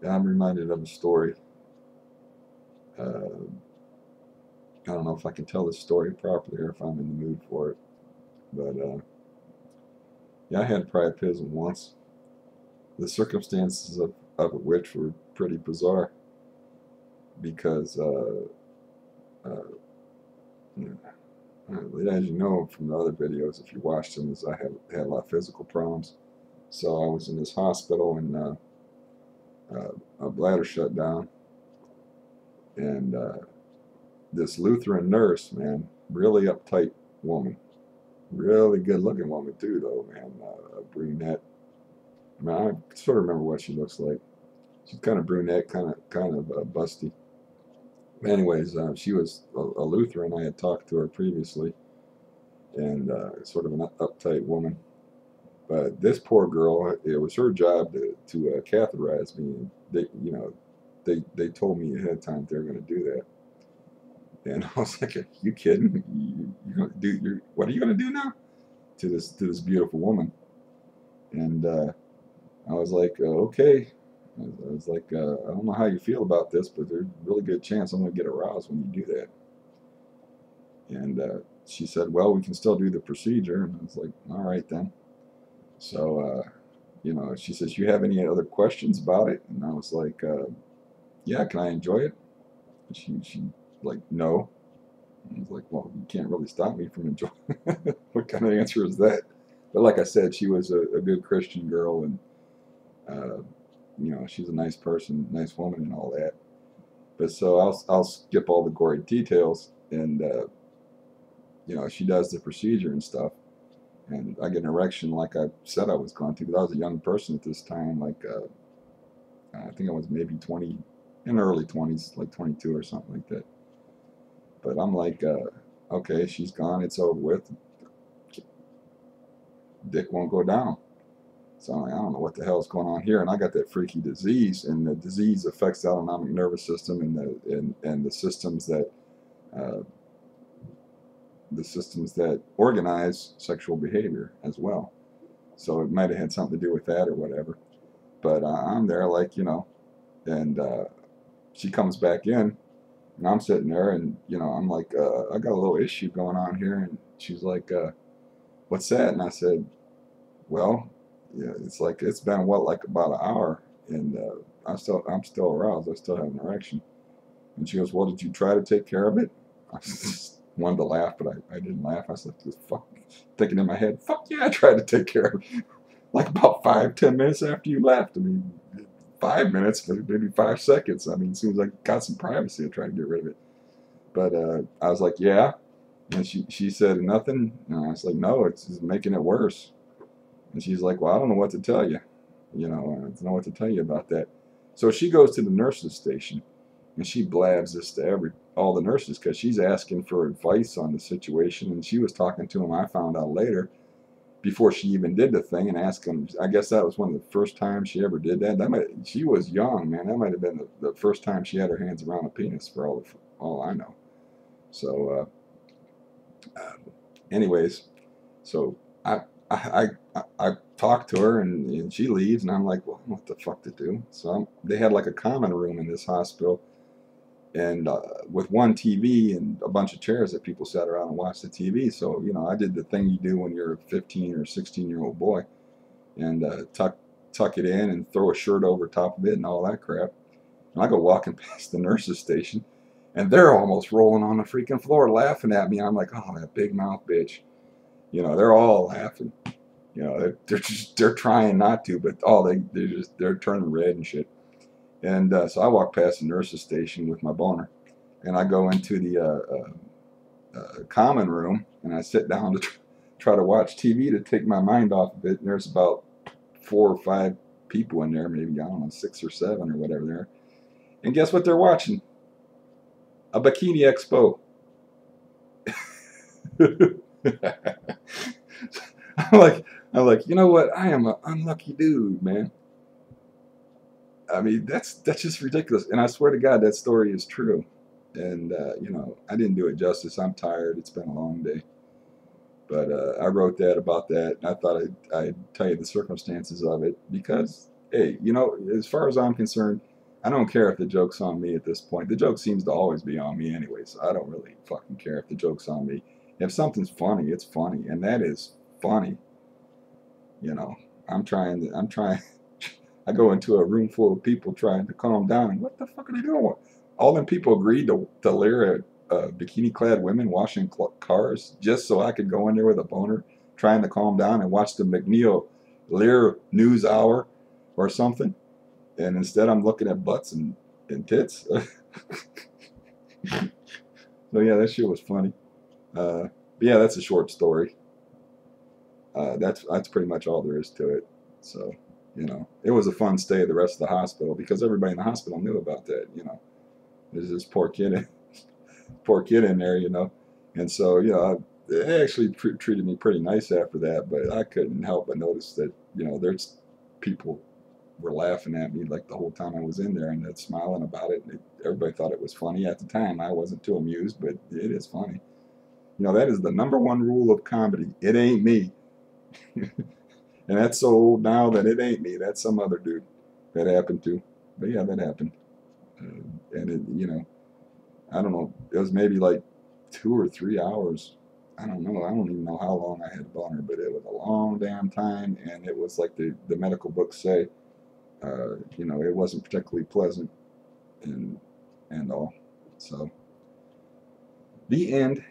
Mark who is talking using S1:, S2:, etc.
S1: I'm reminded of a story. Uh, I don't know if I can tell this story properly or if I'm in the mood for it. But yeah, I had priapism once. The circumstances of which were pretty bizarre because, as you know from the other videos, if you watched them, is I had a lot of physical problems. So I was in this hospital and a bladder shut down, and this Lutheran nurse, man, really uptight woman, really good looking woman too, though, man, a brunette. I mean, I sort of remember what she looks like. She's kind of brunette, kind of busty. Anyways, she was a Lutheran. I had talked to her previously, and sort of an uptight woman. But this poor girl, it was her job to catheterize me. And they told me ahead of time they were going to do that. And I was like, "Are you kidding? You're gonna do? What are you going to do now to this beautiful woman?" And I was like, "Okay." I was like, "I don't know how you feel about this, but there's a really good chance I'm going to get aroused when you do that." And she said, "Well, we can still do the procedure." And I was like, "All right then." So, she says, "You have any other questions about it?" And I was like, "Yeah, can I enjoy it?" And she like, "No." And I was like, "Well, you can't really stop me from enjoying it." What kind of answer is that? But like I said, she was a good Christian girl, and uh, she's a nice person, nice woman, and all that. But so I'll skip all the gory details, and she does the procedure and stuff, and I get an erection like I said I was going to, because I was a young person at this time, like I think I was maybe 20, in early 20s, like 22 or something like that. But I'm like, okay, she's gone, it's over with. Dick won't go down. So I'm like, I don't know what the hell's going on here. And I got that freaky disease, and the disease affects the autonomic nervous system and uh, the systems that organize sexual behavior as well. So it might have had something to do with that or whatever. But I'm there, like, and she comes back in, and I'm sitting there, and I'm like, I got a little issue going on here, and she's like, what's that? And I said, well, yeah, it's like it's been what, like about an hour, and I'm still aroused. I still have an erection. And she goes, well, did you try to take care of it? I just wanted to laugh, but I didn't laugh. I was like, fuck, thinking in my head, fuck yeah, I tried to take care of it. Like about 5, 10 minutes after you left. I mean, 5 minutes, maybe 5 seconds. I mean, as soon as I got some privacy, I tried to get rid of it. But I was like, yeah. And she said nothing. And I was like, no, it's just making it worse. And she's like, well, I don't know what to tell you. I don't know what to tell you about that. So she goes to the nurses station, and she blabs this to all the nurses, because she's asking for advice on the situation. And she was talking to them, I found out later, before she even did the thing, and asked them. I guess that was one of the first times she ever did that. She was young, man. That might have been the first time she had her hands around a penis, for all I know. So, anyways, so I talked to her, and she leaves, and I'm like, well, what the fuck to do? So they had like a common room in this hospital, and with one TV and a bunch of chairs that people sat around and watched the TV. So I did the thing you do when you're a 15 or 16-year-old boy, and tuck it in and throw a shirt over top of it and all that crap. And I go walking past the nurses station, and they're almost rolling on the freaking floor laughing at me. I'm like, oh, that big mouth bitch. They're all laughing. They're trying not to, but they're turning red and shit. And so I walk past the nurses station with my boner, and I go into the common room, and I sit down to try to watch TV to take my mind off of it. And there's about 4 or 5 people in there, maybe, I don't know, 6 or 7 or whatever there. And guess what they're watching? A bikini expo. I'm like, you know what? I am an unlucky dude, man. I mean, that's just ridiculous. And I swear to God, that story is true. And I didn't do it justice. I'm tired. It's been a long day. But I wrote that about that, and I thought I'd tell you the circumstances of it, because, hey, as far as I'm concerned, I don't care if the joke's on me at this point. The joke seems to always be on me anyway, so I don't really fucking care if the joke's on me. If something's funny, it's funny, and that is funny. You know, I'm trying. I go into a room full of people trying to calm down, and what the fuck are they doing? All them people agreed to leer at bikini-clad women washing cars just so I could go in there with a boner, trying to calm down and watch the McNeil Lear News Hour or something. And instead, I'm looking at butts and tits. So yeah, that shit was funny. But yeah, that's a short story. That's pretty much all there is to it. So, you know, it was a fun stay at the rest of the hospital because everybody in the hospital knew about that. You know, there's this poor kid in there. You know, and so they actually treated me pretty nice after that. But I couldn't help but notice that there's people were laughing at me like the whole time I was in there and they're smiling about it. Everybody thought it was funny at the time. I wasn't too amused, but it is funny. That is the number one rule of comedy. It ain't me. And that's so old now that it ain't me. That's some other dude that happened to. But yeah, that happened. And I don't know. It was maybe like 2 or 3 hours. I don't know. I don't even know how long I had a boner, but it was a long damn time. And it was like the medical books say, it wasn't particularly pleasant and all. So, the end.